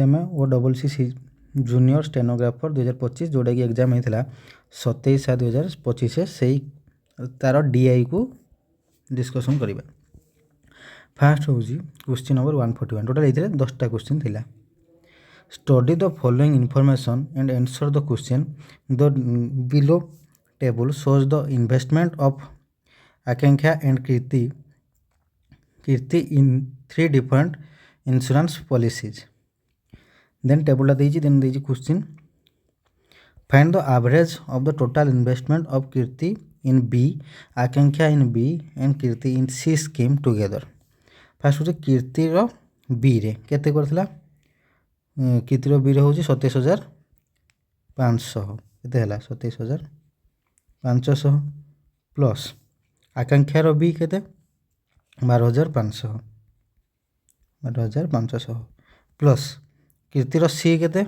CMA और CCC junior stenographer 2025 जोटा कि एग्जाम होता 27/7/2025 से तार DI को डिस्कसन करवा। फास्ट हूँ क्वेश्चन नंबर 141 टोटाल ये 10टा क्वेश्चन थिला। Study the following information and answer the question the below table shows the investment of Akanksha and Kirti in 3 different insurance policies. Then table then question find the average of the total investment of Kirti in B, Akanksha in B and Kirti in C scheme together. First हूँ कीर्तिर B रे केते करथिला कीर्तिर B रे हूँ 27,500 केते हला 27,500 plus आकांक्षार B केते 12,500 plus कीर्तिर C केते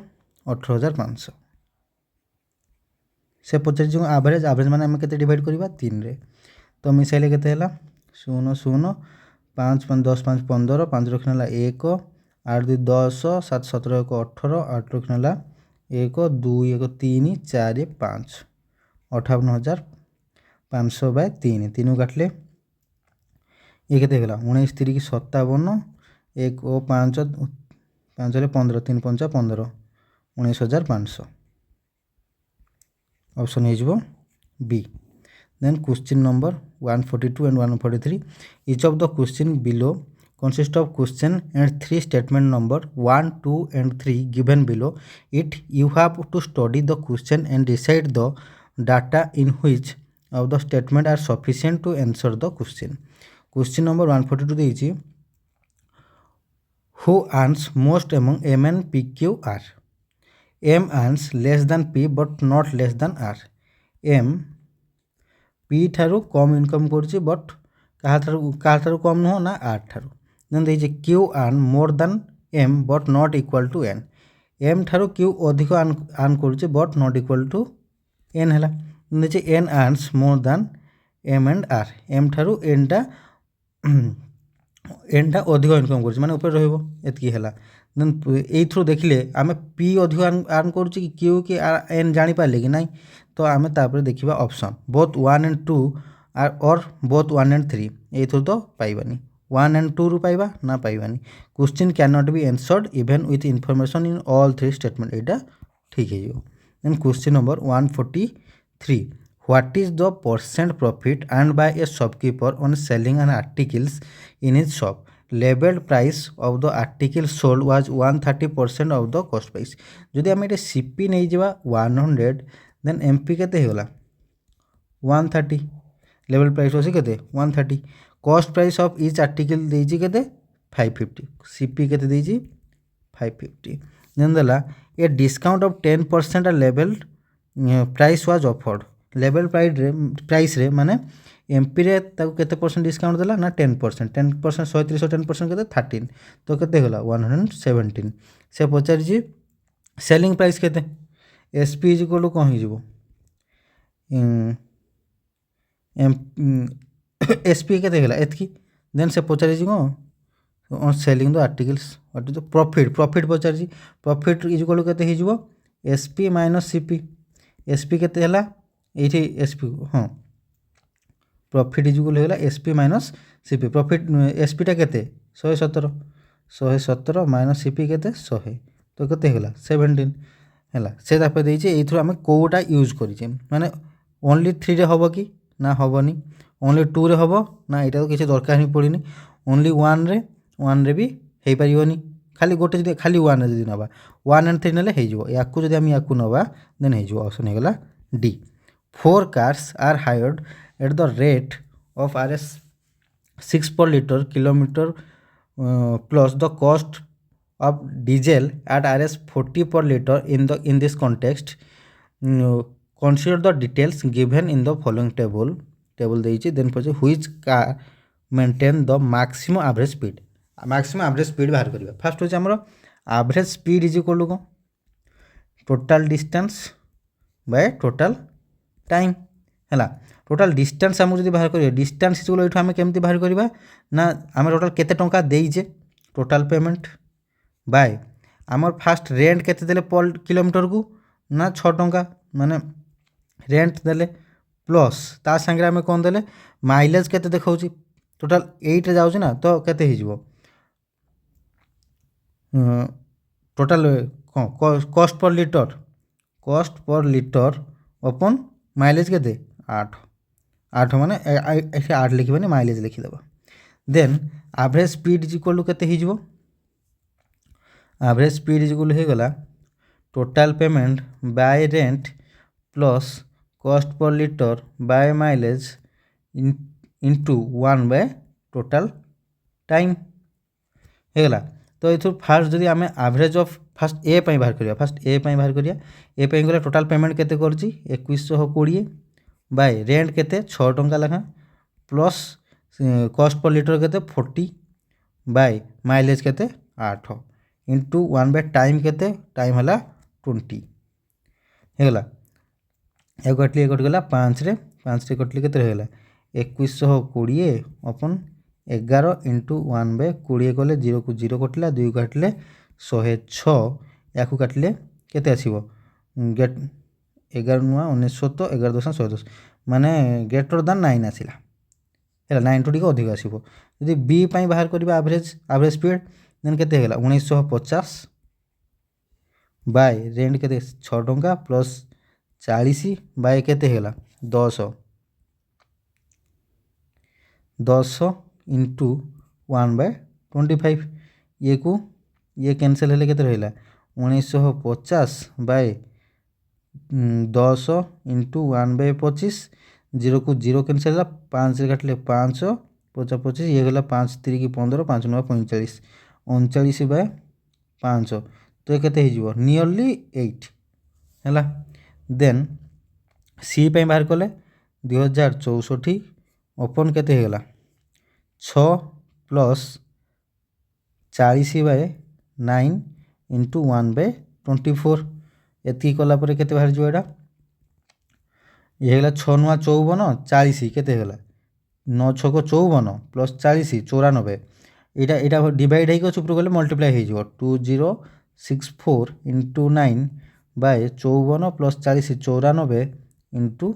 18,500 से पचार जो एवरेज माने आम के डिवाइड करवा 3 रे तो मिसाइले केते हला 0 0 5 5 10 5 15 5 रखना 1 8 2 10 7 17 1 18 8 रखना 1 2 1 3 4 5 58,500 बाय 3 तीनों काटले ये केते गला 19 3 57 1 ओ 5 5 रे 15 3 5 15 19,500 ऑप्शन हो B. Then question number 142 and 143 each of the question below consist of question and 3 statement number 1 2 and 3 given below it. You have to study the question and decide the data in which of the statement are sufficient to answer the question. Question number 142 देइछि who earns most among M and PQ are. M earns less than P but not less than R. M P ठारू कम income करछि but कहा ठारू कम नुह ना R ठारू। Then देइछि Q earn more than M but not equal to N. M ठारू Q अधिक अर्न करछि but not equal to N हैला। देइछि N earns more than M and R. M ठारू N टा अधिक इनकम करछि माने ऊपर रहइबो एतकी हैला। देन ए थ्रू देखिले आमे P अधिक अर्न करछि कि Q कि N जानि पाले कि नहीं तो आमे तापर देखिबा ऑप्शन बोथ 1 and 2 और बोथ 1 and 3 ए थ्रू तो पाइबानी 1 and 2 रु पाइबा ना पाइबानी। Question can not be answered even with information in all 3 statement एटा ठीक है। Then question number 143 what is the percent profit earned by a shopkeeper on selling an articles in his shop. Label price of the article sold was 130% of the cost price. जदि आम ये CP नहीं जावा 100 then MP केते होगा 130 level price अच्छे केते 130 cost price of each article देइछि केते 550 सीपी केते देइछि 550 देन देला ए डिस्काउंट ऑफ 10% लेवल प्राइस वाज ऑफर्ड. लेवल प्राइस रे माने एमपी रे ताको केते परसेंट डिस्काउंट देला ना 10% 130 10% केते 13 तो केते होला 117. से पचार जी सेलिंग प्राइस केते एसपी इज इक्वल टू कौन हो जिवो एसपी केते होला एतकी देन से पचार जी on selling the articles what is the profit पचार जी प्रॉफिट इज इक्वल टू केते हो जिवो एसपी माइनस सीपी. एसपी केते होला एठी एसपी हाँ प्रॉफिट इज इक्वल होला SP minus CP. Profit SP टा केते 117 माइनस सीपी केते 100 तो केते होला 17 हैला. से तापर देइछे एई थ्रू हम कोटा यूज करिछे माने ओनली 3 रे हबो कि ना हबोनी ओनली 2 रे हबो ना एटा तो किछि दरकार ही पड़िनी ओनली 1 रे भी हेइ परियोनी खाली गोटे जदि खाली 1 रे जदि नबा 1 and 3 नेले हेइ जिवो याकू जदि हम याकू नबा देन हेइ जिवो. ऑप्शन हेगला D. 4 cars are hired at the rate of Rs 6 per liter kilometer plus the cost of diesel at Rs 40 per liter in this context. Consider the details given in the following table देइछि then which car maintain the maximum average speed. maximum average speed बाहर करिबा. First होछि हमर average speed is equal to total distance by total time है. Total distance आमको जब बाहर करिए distance is equal आम केमती बाहर करवा ना आम टोटाल केते टंका देइजे टोटाल पेमेंट बाय आमर फास्ट रेंट केते देले पर किलोमीटर को ना 6 टंका माने रेंट देले प्लस ता संगे आम कौन देले माइलेज केते देखाउची टोटाल 8 रे जाउची ना तो केते ही जीवो टोटाल कॉस्ट पर लिटर अपन माइलेज के 8 माने 8 लिखबे माइलेज लिखिदेव then average speed is equal to केते ही जीवो एवरेज स्पीड इज इक्वल हो गला total payment by rent plus cost per litre by mileage into 1 by total time होगला तो ये फास्ट जदि आम एवरेज ऑफ फास्ट ए पाई बाहर करिया फास्ट ए पाई बाहर करिया ए पाई गला टोटाल पेमेंट केते करछि 2120 बाय रेंट केते 6 टंका लेखा प्लस कॉस्ट पर लिटर केते 40 बाय माइलेज केते 8 इंटू 1 बाय टाइम केते टाइम हला 20 होगला ए कटली ए कटगला 5 रे कटली केते रहला 2120 अपन 11 इंटू 1 बाय 20 कले 0 को 0 कटला 2 काटले 106 या काटले केते आसीबो गेट 11 नुआ 1900 11 दशा 110 माने ग्रेटर देन 9 आसिला है 9 टू टिके अधिक आसीबो यदि बी पाई बाहर करबा एवरेज स्पीड देन केते हेला 1950 बाय रेंट केते 6 टंका प्लस 40 बाय केते हेला 10 इंटू 1 बाय 25 ये कैंसल हेले केते रहिला 1950 बाय 10 इंटू 1 बाय 25 0 को 0 कैंसल है 5 रे काटले 5 50 25 ये गला 5 3 की 15 5 9 45 39 बाय 5 तो ये केते हिजबो नियरली 8 हैला देन सी पे बाहर कले 2064 ओपन केते हेगला 6 प्लस 40 बाय 9 इंटू 1 बाय 24 एति कला परे केते बाहर जो एटा ये हेगला 6 नुआ 54 40 केते हेगला 9 6 को 54 प्लस 40 94 एटा डिवाइड है ऊपर गले मल्टीप्लाई हो जिवो 2064 इंटू 9 बाय 54 प्लस 40 94 इंटू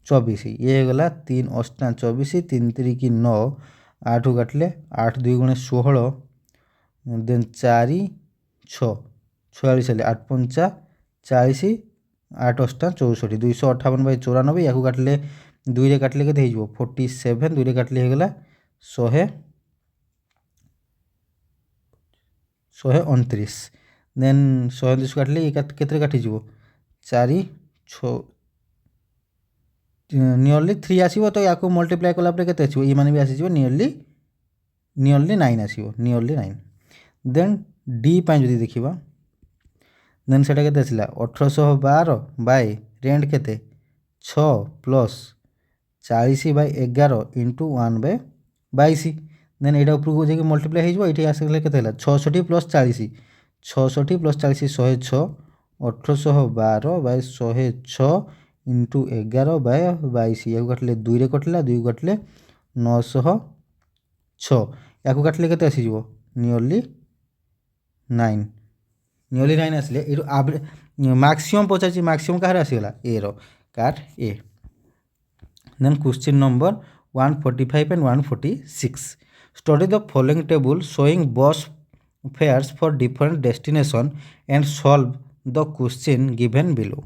24 ये गला 3 8 24 3 3 की 9 8 काटले 8 2 गुणे 16 देन 4 6 46 हेले 8 5 40 8 8 64 258 बाय 94 या काटले 2 रे काटले के हो 47 2 रे काटले हो गला 129 देन 129 काटले केते काटी जीवो 4 6 नियरली 3 आसीबो तो याको मल्टीप्लाई कला परे केते आसीबो ई माने भी आसी जीवो नियरली 9 आसीबो नियरली 9 देन डी पाई जदी देखिबा देन सेटा केते आसिला 1812 बाय रेंट केते 6 plus 40 by 11 into 1 by 22 then एटा ऊपर को जेके मल्टीप्लाई हो जिवो एठी आसीले केते हला 66 plus 40 66 plus 40 106 1812 by 106 into 11 by 22 या काटले 2 रे कटला 2 काटले 906 या काटले केते आसी जिवो नियरली 9 आसले ए मैक्सिमम पचार मैक्सिमम कहार आसीगला ए रो काट ए then question number 145 and 146 study the following table showing bus fares for different destination and solve the question given below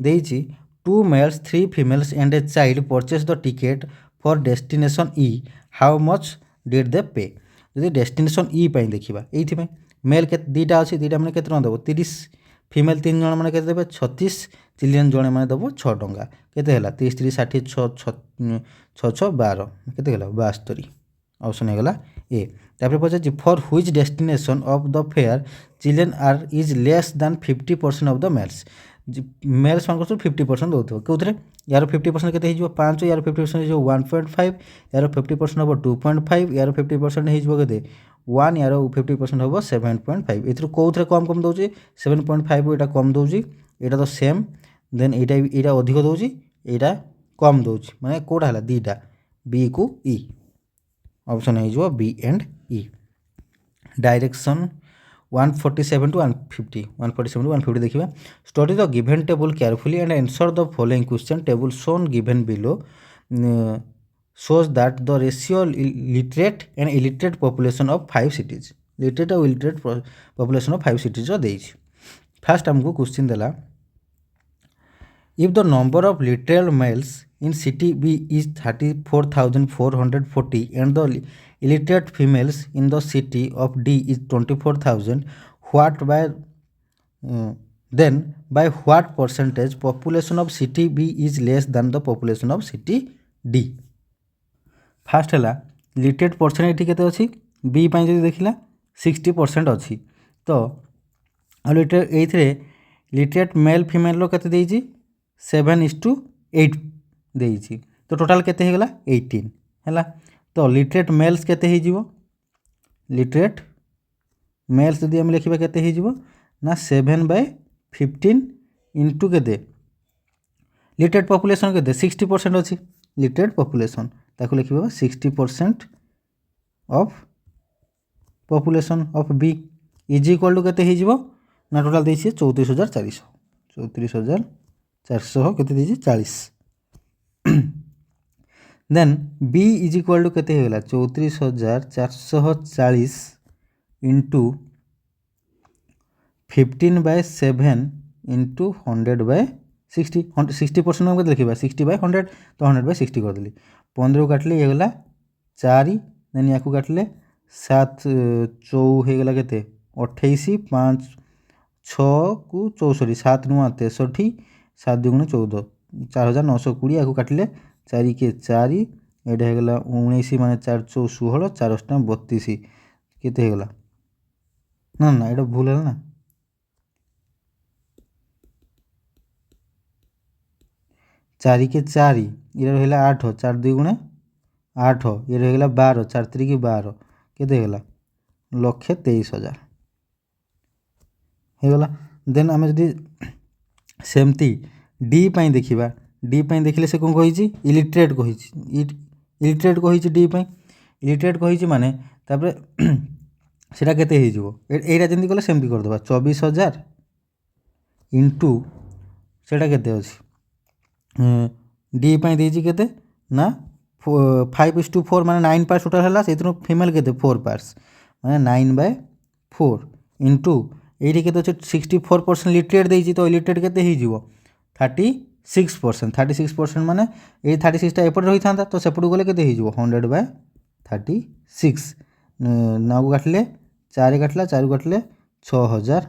देइछि 2 males 3 females and a child purchase the ticket for destination E how much did they pay जदि destination E पाई देखिबा एथि में mail के दीटा अछि दीटा माने केते देबो 30 female 3 जण माने केते देबे 36 चिल्ड्रन जण माने देबो 6 टंका केते हला 30 30 60 6 6 6 12 केते हला 72 ऑप्शन है गला ए तापर पछे for which destination of the fare children are is less than 50% of the males males मान को 50% दोथो कोथरे यार 50% केते हिजो 5 यार 50% हिजो 1.5 यार 50% होबो 2.5 यार 50% हिजो केते 1 यार 50% होबो 7.5 एथरो कोथरे कम दोजी 7.5 एटा कम दोजी एटा तो सेम देन एटा अधिक दोजी एटा कम दोजी माने कोडा हला दीटा बी को ई ऑप्शन है जो बी एंड ई डायरेक्शन 147 to 150 147 to 150 देखिए study the given table carefully and answer the following question table shown given below shows that the ratio literate and illiterate population of 5 cities literate और illiterate population of 5 cities रो देइछ first हमको question देला if the number of literal males in city B is 34,440 and the illiterate females in the city of D is 24,000 what by then by what percentage population of city B is less than the population of city D fast है literate percent ये के अच्छी B पाई जो देखला 60% अच्छी तो literate ये literate male female रो केते देइछि 7:8 देइछि तो टोटाल केते हेगला 18 हैला तो लिटरेट मेल्स केते हे जिवो लिटरेट मेल्स यदि हम लिखिबा केते हे जिवो ना 7/15 इनटू केते लिटरेट पॉपुलेशन केते 60% अच्छी लिटरेट पॉपुलेशन ताको लिखिबा 60% of population of B is equal to केते हे जिवो ना टोटल देछि 34,400 केते देछि 40 then B is equal to केते हेगला 34,440 इनटू 15/7 इनटू 100/60 60% में लिखिबा 60/100 तो 100/60 कर देली 15 को काटले ये गला 4 देन या को काटले 7 चौ हे गला केते 28 5 6 को 64 7 नु 63 7 दुगुण 14 4920 या को काटले 4 के 4 एटा हे गला 19 माने 4 चौ 16 4 32 केते हे गला ना ना एटा भूल है ना 4 के 4 ये रहिला 8 4 2 गुणे 8 ये रहिला 12 4 3 की 12 केते हेला 1,23,000 हे गला देन हमें जदी सेमती डी पाई देखिबा डी पाई देखिले से कोन कहिछि इलिटरेट कहिछि इलिटरेट कहिछि डी पाई इलिटरेट कहिछि माने तापर सेटा केते हे जिवो एटा जंदी कले सेमती कर देबा 24,000 इनटू सेटा केते अछि डी पाई देछि केते ना 5:4 माने 9 पार्ट्स टोटल हला सेतनो फीमेल केते 4 पार्ट्स माने 9/4 इनटू एठी केते अछि 64% लिटरेट देछि तो लिटरेट केते हे जिवो 36% माने ए 36 टा एपट रही थांता तो सेपट गले केते हे जिवो 100/36 नाउ काटले 4 काटला 4 काटले 6000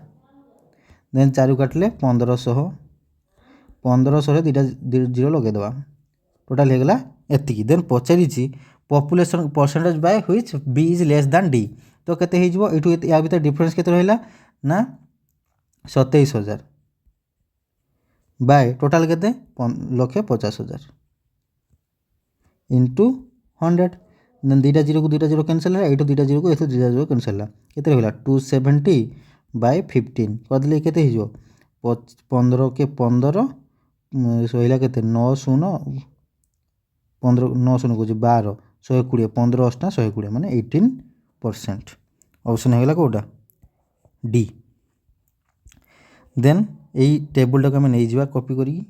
देन 4 काटले 1500 रे दुटा जीरो लगे दवा टोटल हे गला एतिकी देन पचारिछि population percentage by which B is less than D तो केते हे जिवो एठु या भीतर डिफरेंस केते रहला ना 27000 बाय टोटल केते 1,50,000 इनटू 100 देन दुटा जीरो को दुटा जीरो कैंसिल है एठु दुटा जीरो को एठु दुटा जीरो कैंसिल है केते रहला 270/15 कर दिले केते हे जिवो 15 के 15 सोइला केते 9 को 12 120 15 8 120 माने 18% ऑप्शन हेगला कोटा डी देन एई टेबल टा हम नै जिवा कॉपी करी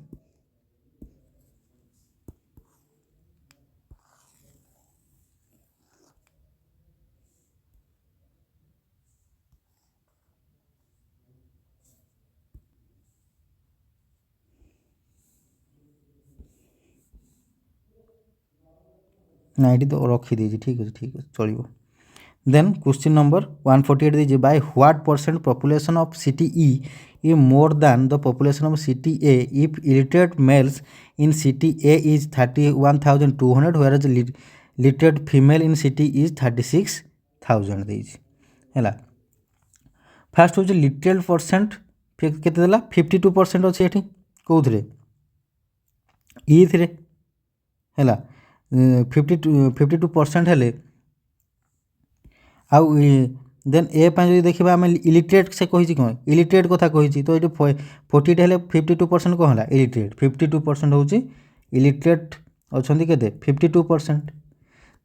ना ये तो रखी दीजिए ठीक है चलो देन क्वेश्चन नंबर 148 दीजिए by what percent population of city E is more than the population of city A if illiterate males in city A is 31,200 whereas literate female in city is 36,000 देइछि हैला first होचे literate percent केते देला 52% अछि एठी कोथरे ई थरे हैला 52% हेले आउ देन ए पाई जो देखिबा हम इलिटरेट से कहि छी कोन इलिटरेट कथा कहि छी तो एटी 40 हेले 52% को हला इलिटरेट 52% होची इलिटरेट अछंती केते 52%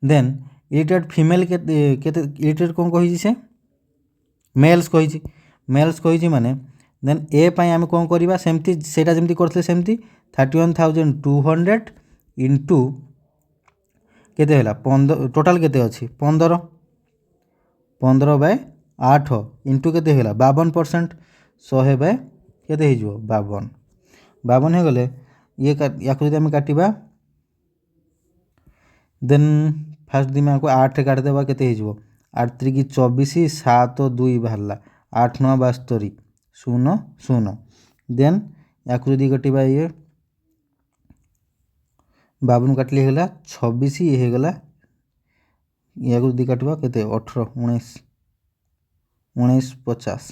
देन इलिटरेट फीमेल केते इलिटरेट कोन कहि छी से मेल्स कही माने देन ए पाई आम कौन करवा सेमती सेटा जमती करते सेमती 31,200 इंटू केते होला 15 टोटाल केते अच्छी 15/8 इंटू केते होला 52% 100 बाय केते हो 52 हो गले ये या जब आम काटा देन फास्ट दिन को 8 काटिदेवा केते हो 8 3 24 7 2 बाहर 8 9 72 0 0 देन या जब कटा ये 52 काटिले होगा 26 ये होगा या जब काटा के 18 19 19 50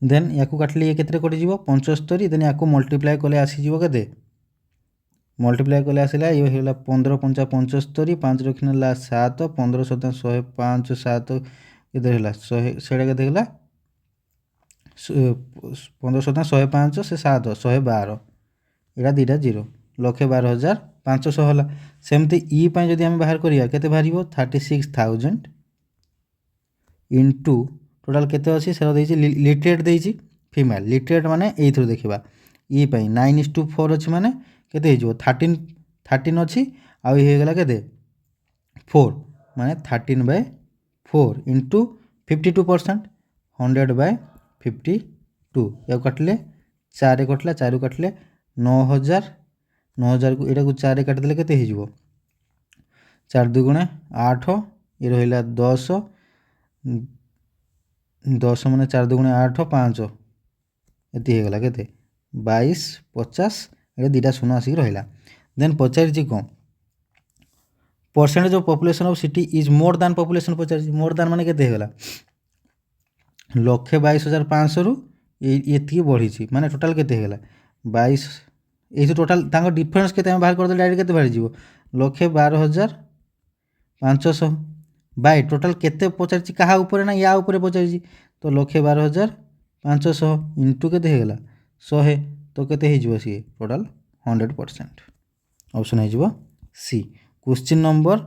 देन या काटिले ये केते कटिज 75 देन या मल्टीप्लाए कले आसीज के मल्टीप्लाए कले आसला ये होगा 15 5 75 5 रखी ना 7 15 7 105 7 के 100 के 15 7 105 से 7 112 यहाँ दुटा 0 1,12,500 है सेमती ई जदि आम बाहर करिया केते बाहर 36,000 इंटू टोटाल केते अच्छी से लिटरेट देती फीमेल लिटरेट माने ये देखा ई 9:4 अच्छी माने केते 13 अच्छी आउ ये होगा के 4 माने 13/4 इंटू 52% 100/52 या काटिले 4 कटला 4 काटिले 9,000 को यहाँ 4 काटिदेले केते हो 4 2 गुणे 8 ये रहा 10 10 माने 4 2 गुणे 8 5 ये होगा के 22 50 ये दुटा 0 आसिक रहा देन पचारि कौन percentage of population of city is more than population पचारि मोर दैन माने केते होगा 1,22,500 रु ये बढ़ी माने टोटाल केते होगा 22 ये टोटाल तांको डिफरेंस केते बाहर कर दे डायरेक्ट केते बाहर जीवो 1,12,500 बाय टोटाल केते पचारि कहा ऊपर ना या ऊपर पचारि तो 1,12,500 इंटू केते होगा 100 तो केते हो सी टोटाल 100% ऑप्शन हो C question number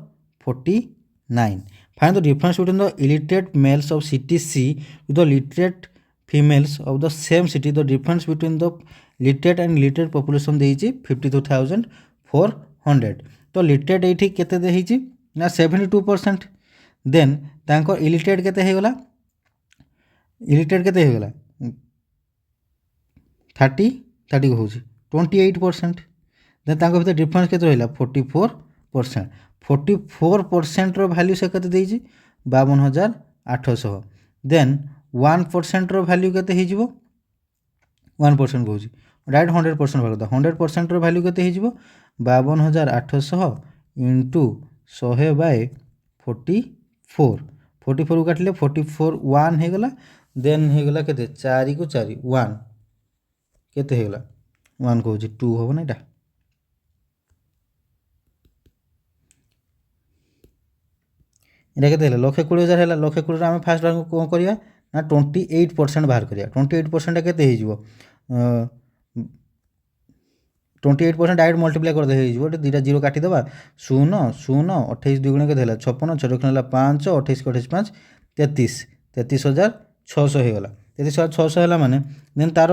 49 find the difference between the illiterate males of city C with the literate females of the same city the difference between the literate and literate population देइछि 52,400 तो literate ये केते देइछि ना 72% then तांको illiterate केते होगला illiterate केते होगला 30 हो 28% then तांको भीतर डिफरेंस केते रहिला 44% 44% रो वैल्यू से केते देइछि 52,800 देन 1% रो वैल्यू केते हिजिवो 1% कहूँ डायरेक्ट 100% भाग 100% रो वैल्यू केते हिजिवो 52,800 इंटू 100/44 44 काटिले 44 1 हो गला देन हो गला केते 4 को 4 1 केते हो गला 1 कहूँ 2 हो ना एटा এটা কেতে হল 1,20,000 হল 1,20,000 आम फास्ट भाग कौन करिया ना 28% बाहर करिया 28% केते हो 28% डायरेक्ट मल्टीप्लाई कर दे हो दुटा 0 काटिदेवा 0 0 28 2 गुणे के 56 6 रखना 5 28 को 28 5 33,600 हो गला 33,600 है माने देन तार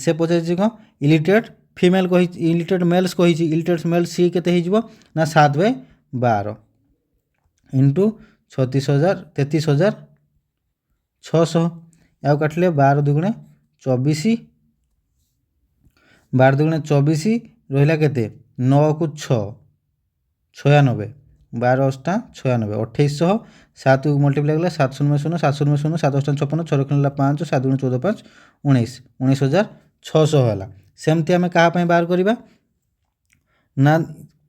से पचार कौन इलिटरेट फीमेल कही इलिटरेट मेल्स कही इलिटरेट मेल्स सी केते हो ना 7/12 इंटू 33,600 या काटिले 12 दुगुणे 24 12 दुगुणे 24 रहा केते 9 को 6 96 12 8 96 2800 7 मल्टीप्लाई गला 7 0 0 7 0 0 7 8 56 6 रखना 5 7 गुणे 14 5 19 19,600 है सेमती आम क्या बाहर करवा ना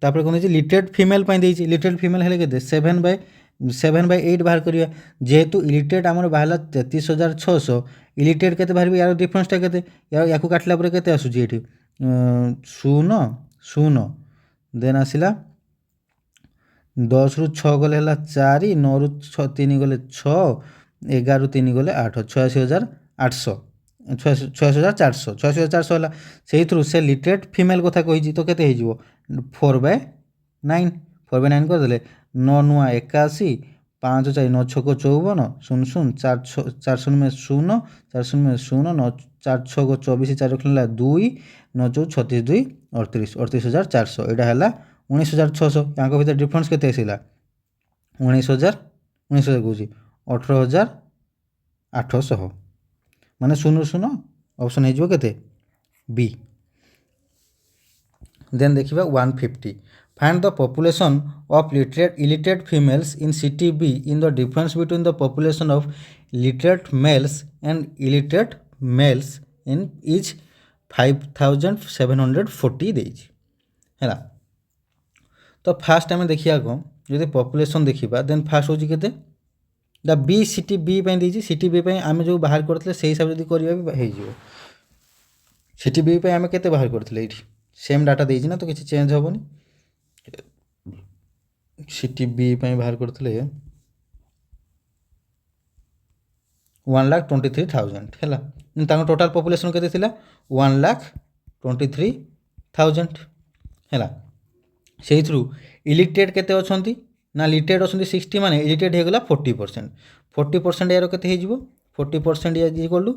तापर कौन लिटरेट फीमेल लिटरेट फीमेल है के 7/8 बाहर करिया जेहेतु इलिटरेट आमर बाहर 33,600 इलिटरेट के बाहर यार डिफरेंसटा के या काटला के आसूँ ये 0 0 देन आसला 10 रु 6 गले 4 9 रु 3 गले 6 11 रु 3 गले 8 86,800 86,400 86,400 है से थ्रू से लिटरेट फीमेल कथा कही तो केते हो 4/9 4/9 करदे 9 नुआ 81 पाँच चार नौ छक 54 शून्य शून्य चार शून्य में शून्य 9 चार छक 24 चार रखला 2 9 चौ 36 2 38 38,400 यहाँ है 19,600 यहाँ भर डिफरेन्स के 19,000 कहूँ 18,800 माने 00 ऑप्शन हो बी। देन देखिबा 150 find the population of illiterate females in city B in the difference between the population of literate males and illiterate males in each 5,740 देइछि हैला। तो फास्ट आम देखिया कौन जदि पॉपुलेशन देखिबा देन फास्ट होची केते द बी सिटी बी पे देइछि सिटी बी पे आम जो बाहर करथिले सेही हिसाब जदि करिया भी हे जिवो सिटी बी पे आम केते बाहर करथिले एठी सेम डाटा देइछि ना तो किछि चेंज होबनी सिटी बी पे बाहर करथिले 1,23,000 हैला तांको टोटल पॉपुलेशन केते थिला 1,23,000 हैला। से थ्रू इलिटेड केते अछंती ना लिटेड अछंती 60 माने इलिटेड हे गला 40% यार केते हे जिवो 40% या इक्वल टू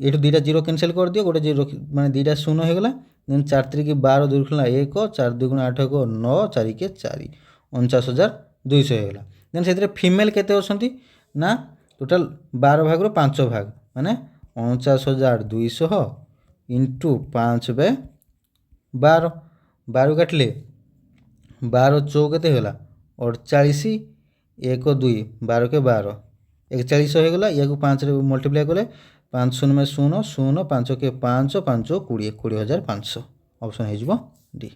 एठो दुईटा जीरो कैंसिल कर दियो गोटे जीरो माने दुईटा शून्य हो गला देन 4 3 की 12 2 खुला 1 4 2 8 को 9 4 के 4 49,200 हो गला। देन से फीमेल केते अछंती ना टोटल 12 भाग रो 5 भाग माने 49,200 इंटू 5/12 12 काटले 12 चौ केते होला 48 1 2 12 के 12 41 हो गला या 5 रे मल्टीप्लाई कले 5 शून्य में 0 0 5 के 5 5 20 20,500 ऑप्शन हो डी।